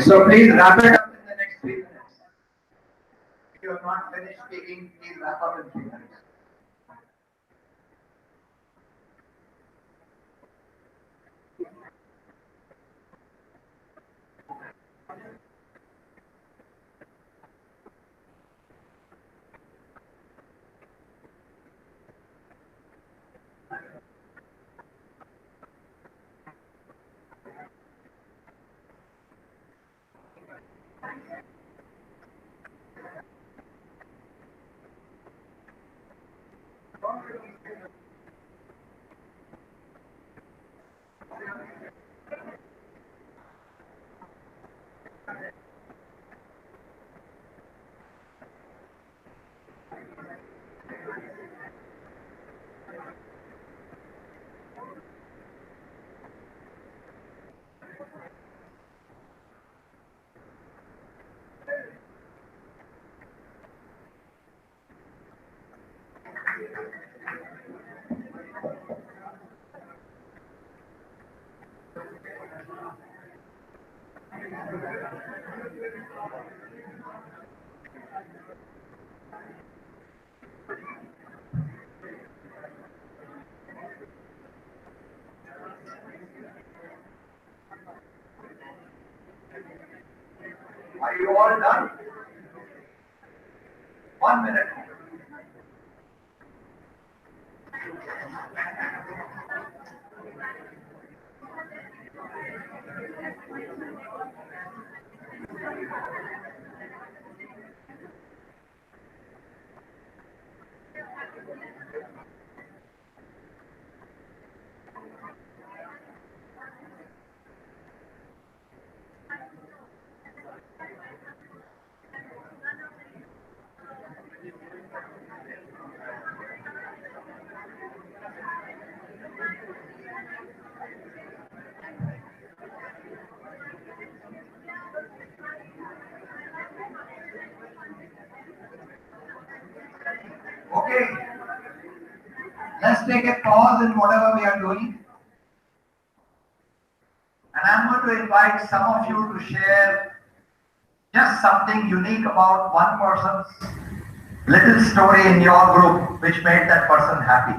So please wrap it up in the next 3 minutes. If you have not finished speaking, please wrap up in 3 minutes. Are you all done? 1 minute. Let's take a pause in whatever we are doing. And I'm going to invite some of you to share just something unique about one person's little story in your group which made that person happy.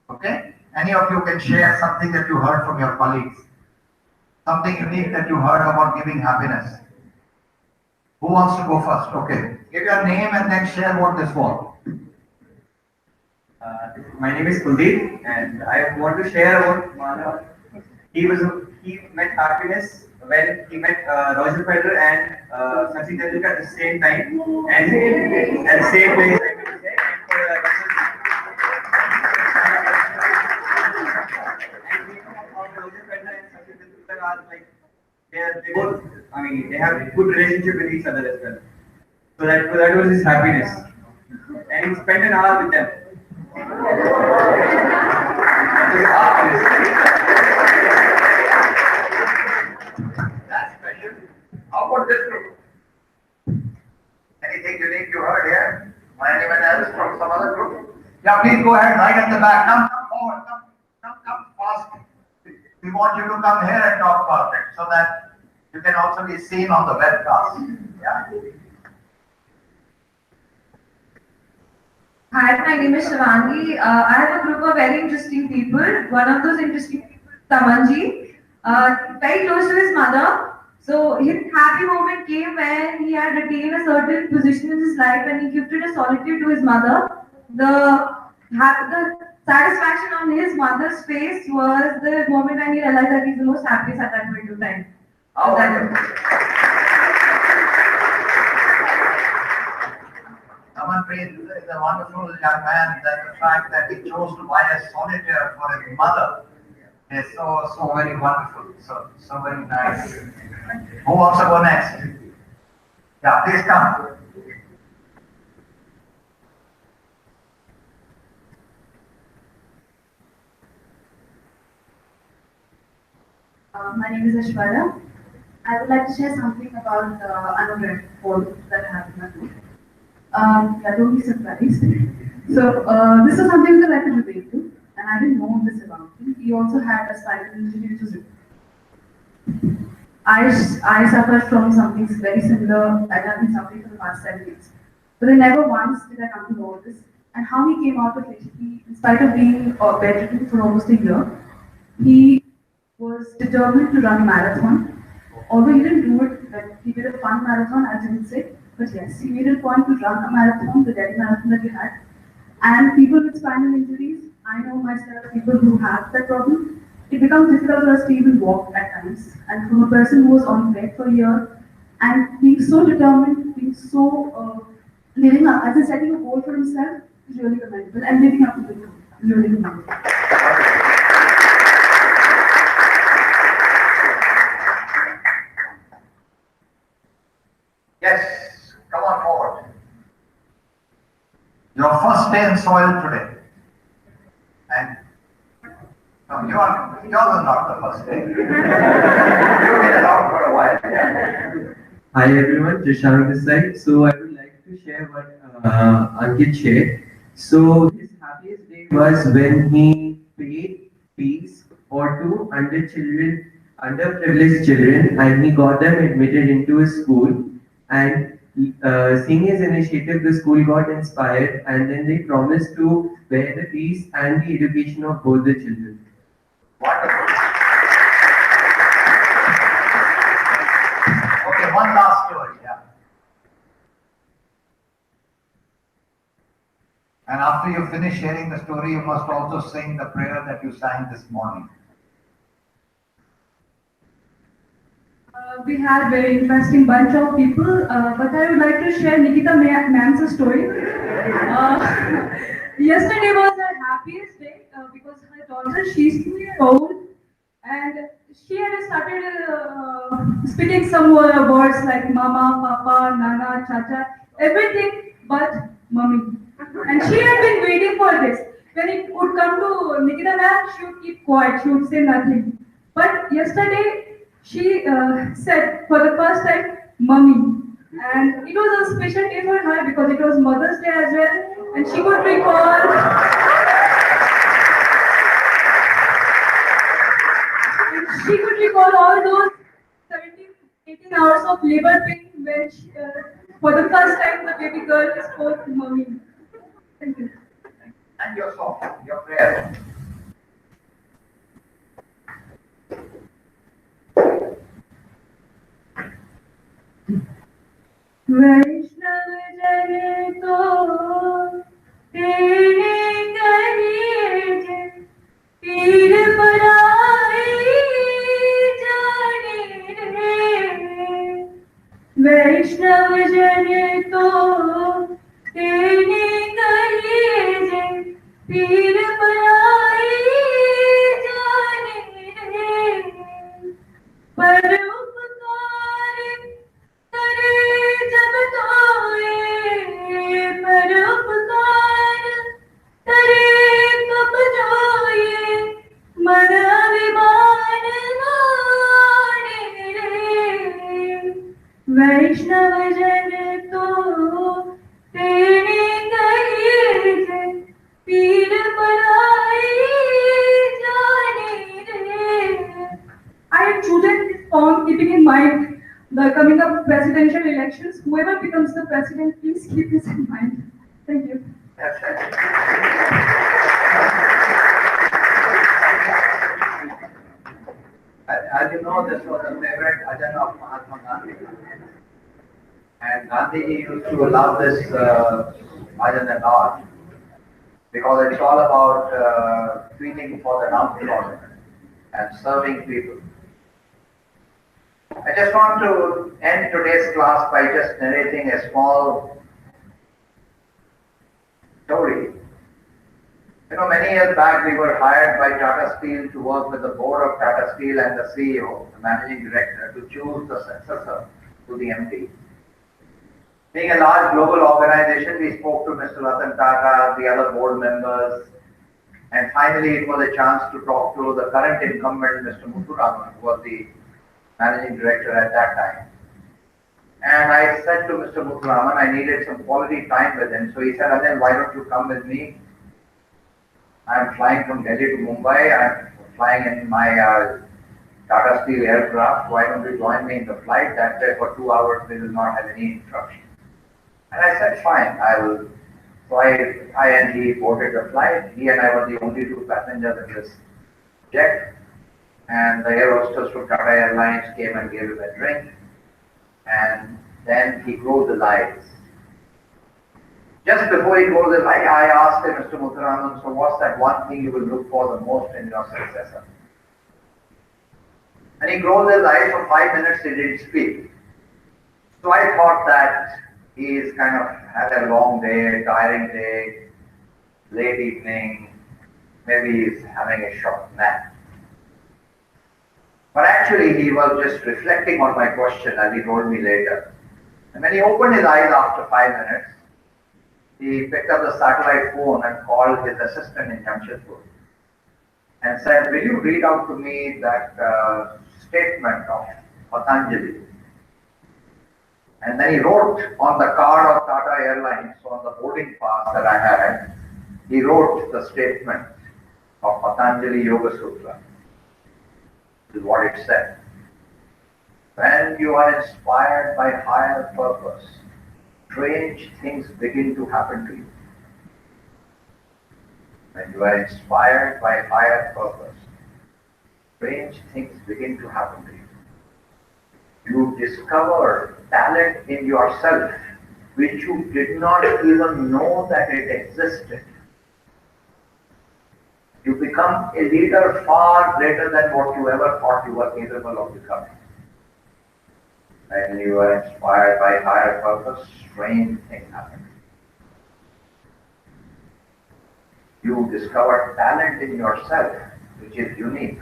Okay? Any of you can share something that you heard from your colleagues. Something unique that you heard about giving happiness. Who wants to go first? Okay. Give your name and then share what this was. My name is Kuldeep, and I want to share about Manav. He met happiness when he met Roger Federer and Sachin Tendulkar at the same time and at the same place. Roger Federer and Sachin Tendulkar are like they both. I mean, they have a good relationship with each other as well. So that was his happiness, and he spent an hour with them. That's special. How about this group? Anything unique you heard here? Or anyone else from some other group? Yeah, please go ahead, right at the back. Come forward. Come fast. We want you to come here and talk about it so that you can also be seen on the webcast. Yeah. Hi, my name is Shivangi. I have a group of very interesting people. One of those interesting people is Tamanji, very close to his mother. So his happy moment came when he had attained a certain position in his life and he gifted a solitude to his mother. The satisfaction on his mother's face was the moment when he realized that he's the most happiest at that point of time. Oh, Amanpreet is a wonderful young man. That the fact that he chose to buy a solitaire for his mother is so very wonderful. So very nice. Who wants to go next? Yeah, please come. My name is Ashwara. I would like to share something about another poll that I have in my book. Yeah, don't be surprised. So, this is something that I could relate to, and I didn't know this about him. He also had a spinal injury to his hip. I suffered from something very similar, and I've been suffering for the past 7 years. But I never once did I come to know this. And how he came out of it, in spite of being bedridden for almost a year, he was determined to run a marathon. Although he didn't do it, like he did a fun marathon, as you would say. But yes, he made a point to run a marathon, the Delhi marathon that he had. And people with spinal injuries, I know myself, people who have that problem, it becomes difficult for us to even walk at times. And from a person who was on bed for a year and being so determined, being so living up, as in setting a goal for himself, is really commendable. And living up to the goal is really commendable. Yes, come on forward. Your first day in soil today. And no, yours is not the first day. You've been around for a while. Yeah. Hi everyone, Jishan this side. So I would like to share what Ankit shared. So his happiest day was when he paid fees for two underprivileged children, and he got them admitted into his school. And seeing his initiative, the school got inspired, and then they promised to bear the fees and the education of both the children. Wonderful. Okay, one last story, yeah. And after you finish sharing the story, you must also sing the prayer that you sang this morning. We had a very interesting bunch of people, but I would like to share Nikita ma'am's story. Yesterday was her happiest day because her daughter, she's 2 years old, and she had started speaking some words like mama, papa, nana, chacha, everything but mummy. And she had been waiting for this. When it would come to Nikita ma'am, she would keep quiet, she would say nothing. But yesterday, she said for the first time, "Mummy," and it was a special day for her because it was Mother's Day as well, and she could recall She could recall all those 17, 18 hours of labor pain when for the first time the baby girl spoke mommy. Thank you. And your song, your prayer. वैष्णव जन तो तेरे कहे जे पीर पराई जाने रे वैष्णव जन तो तेरे कहे जे पीर पराई जाने रे पर उपकार करे जब तोए पर उपकार करे कब जोए मन अभिमान माने रे वैष्णव जन तो तेरे कहे जे पीर पराई जाने रे I have chosen this song keeping in mind the coming up presidential elections. Whoever becomes the president, please keep this in mind. Thank you. As you know, this was a favorite bhajan of Mahatma Gandhi. And Gandhi used to love this bhajan a lot because it's all about feeling for the downtrodden and serving people. I just want to end today's class by just narrating a small story. You know, many years back we were hired by Tata Steel to work with the board of Tata Steel and the CEO, the managing director, to choose the successor to the MD. Being a large global organization, we spoke to Mr. Ratan Tata, the other board members, and finally it was a chance to talk to the current incumbent, Mr. Muthuraman, who was the managing director at that time. And I said to Mr. Muthuraman, I needed some quality time with him. So he said, Anil, why don't you come with me? I'm flying from Delhi to Mumbai. I'm flying in my Tata Steel aircraft. Why don't you join me in the flight? That day for 2 hours, we will not have any interruption. And I said, fine, I will. So I and he boarded the flight. He and I were the only two passengers in this jet. And the air hostess from Tata Airlines came and gave him a drink. And then he closed his eyes. Just before he closed his eyes, I asked him, Mr. Muthuraman, so what's that one thing you will look for the most in your successor? And he closed his eyes for 5 minutes, he didn't speak. So I thought that he's kind of had a long day, tiring day, late evening, maybe he's having a short nap. But actually he was just reflecting on my question, as he told me later. And when he opened his eyes after 5 minutes, he picked up the satellite phone and called his assistant in Jamshedpur and said, will you read out to me that statement of Patanjali? And then he wrote on the card of Tata Airlines, so on the boarding pass that I had, he wrote the statement of Patanjali Yoga Sutra. This is what it said. When you are inspired by higher purpose, strange things begin to happen to you. When you are inspired by higher purpose, strange things begin to happen to you. You discover talent in yourself which you did not even know that it existed. You become a leader far greater than what you ever thought you were capable of becoming. When you are inspired by higher purpose, strange things happen. You discover talent in yourself which is unique.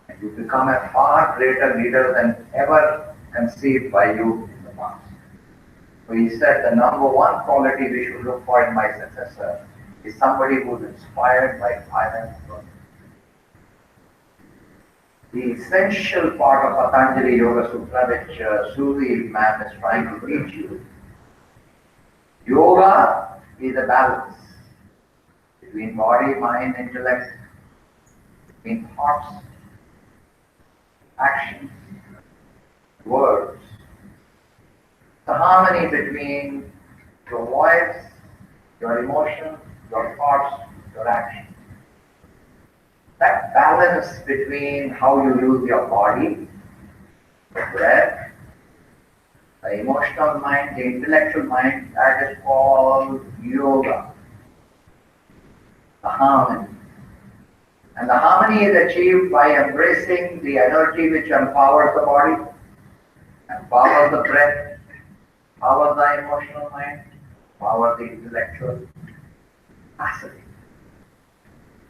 And you become a far greater leader than ever conceived by you in the past. So he said the number one quality we should look for in my successor is somebody who is inspired by higher purpose. The essential part of Patanjali Yoga Sutra, which Suzy ma'am is trying to teach you, yoga is a balance between body, mind, intellect, between thoughts actions, words, the harmony between your voice, your emotions, your thoughts, your actions. That balance between how you use your body, the breath, the emotional mind, the intellectual mind, that is called yoga, the harmony. And the harmony is achieved by embracing the energy which empowers the body, empowers the breath, empowers the emotional mind, empowers the intellectual capacity.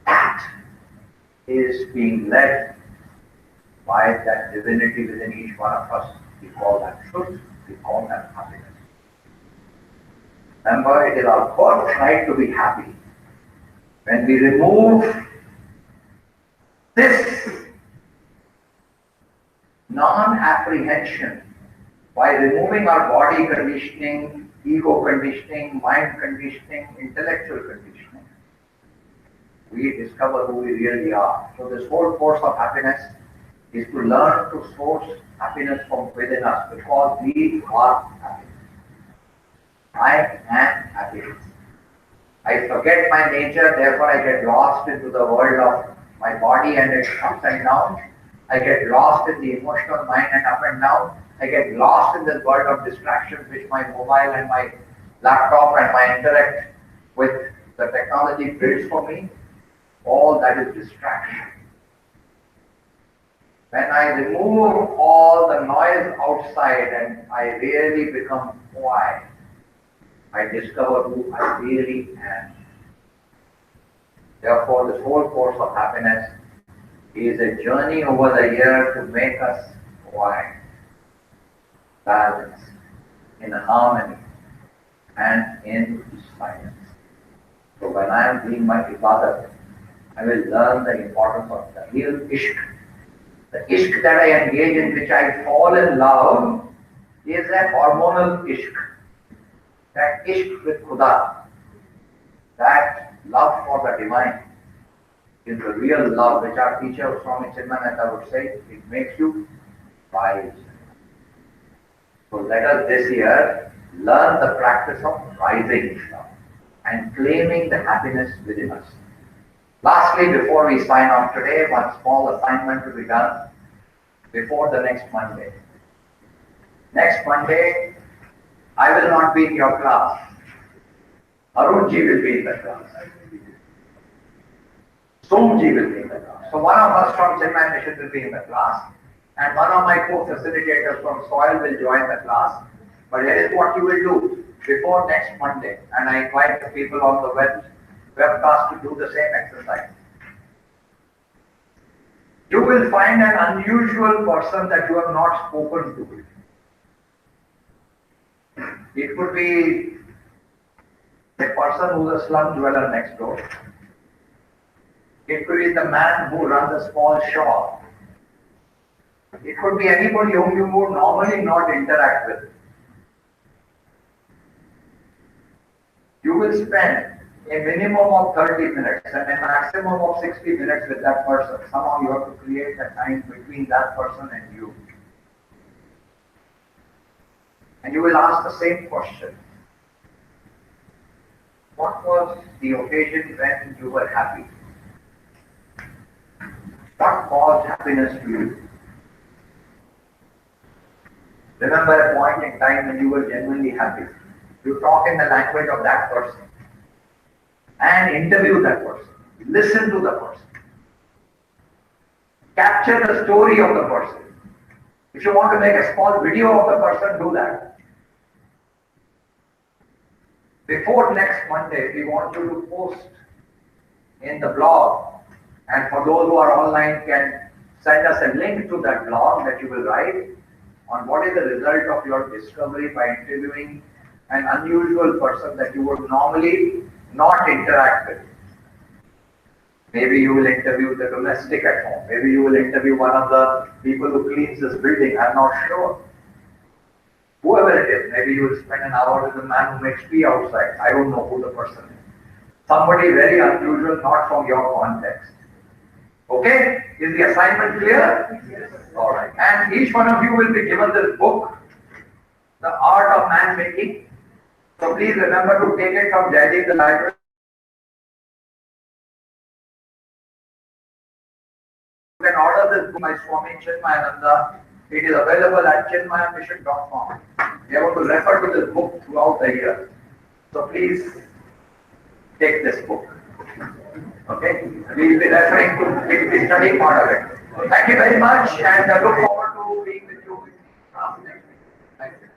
That is being led by that divinity within each one of us. We call that truth, we call that happiness. Remember, it is our birthright to be happy. When we remove this non-apprehension by removing our body conditioning, ego conditioning, mind conditioning, intellectual conditioning, we discover who we really are. So this whole course of happiness is to learn to source happiness from within us, because we are happy. I am happiness. I forget my nature, therefore I get lost into the world of my body and its ups and downs. I get lost in the emotional mind and up and down. I get lost in this world of distractions which my mobile and my laptop and my intellect with the technology builds for me. All that is distraction. When I remove all the noise outside and I really become quiet, I discover who I really am. Therefore, this whole course of happiness is a journey over the year to make us quiet, balanced, in harmony, and in silence. So when I am doing my ibadat, I will learn the importance of the real ishq. The ishq that I engage in, which I fall in love, is a hormonal ishq. That ishq with Khuda, that love for the divine, is the real love which our teacher Swami Chinmananda would say, it makes you rise. So let us this year learn the practice of rising and claiming the happiness within us. Lastly, before we sign off today, one small assignment to be done before the next Monday. Next Monday, I will not be in your class. Arunji will be in the class. Somji will be in the class. So one of us from Chinmay Mission will be in the class, and one of my co-facilitators from Soil will join the class. But here is what you will do before next Monday, and I invite the people on the webcast to do the same exercise. You will find an unusual person that you have not spoken to. It could be a person who is a slum dweller next door. It could be the man who runs a small shop. It could be anybody whom you would normally not interact with. You will spend a minimum of 30 minutes and a maximum of 60 minutes with that person. Somehow you have to create a time between that person and you. And you will ask the same question. What was the occasion when you were happy? What caused happiness to you? Remember a point in time when you were genuinely happy. You talk in the language of that person and interview that person. Listen to the person. Capture the story of the person. If you want to make a small video of the person, do that. Before next Monday, we want you to post in the blog, and for those who are online can send us a link to that blog that you will write on what is the result of your discovery by interviewing an unusual person that you would normally not interact with. Maybe you will interview the domestic at home. Maybe you will interview one of the people who cleans this building. I'm not sure. Whoever it is, maybe you will spend an hour with the man who makes tea outside. I don't know who the person is. Somebody very unusual, not from your context. Okay? Is the assignment clear? All right. And each one of you will be given this book, The Art of Man Making. So please remember to take it from Jaideep, the library. You can order this book by Swami Chinmayananda. It is available at chinmayamission.com. We are going to refer to this book throughout the year. So please take this book. Okay? We will be referring to, we will be studying part of it. Thank you very much and I look forward to being with you next week. Thank you.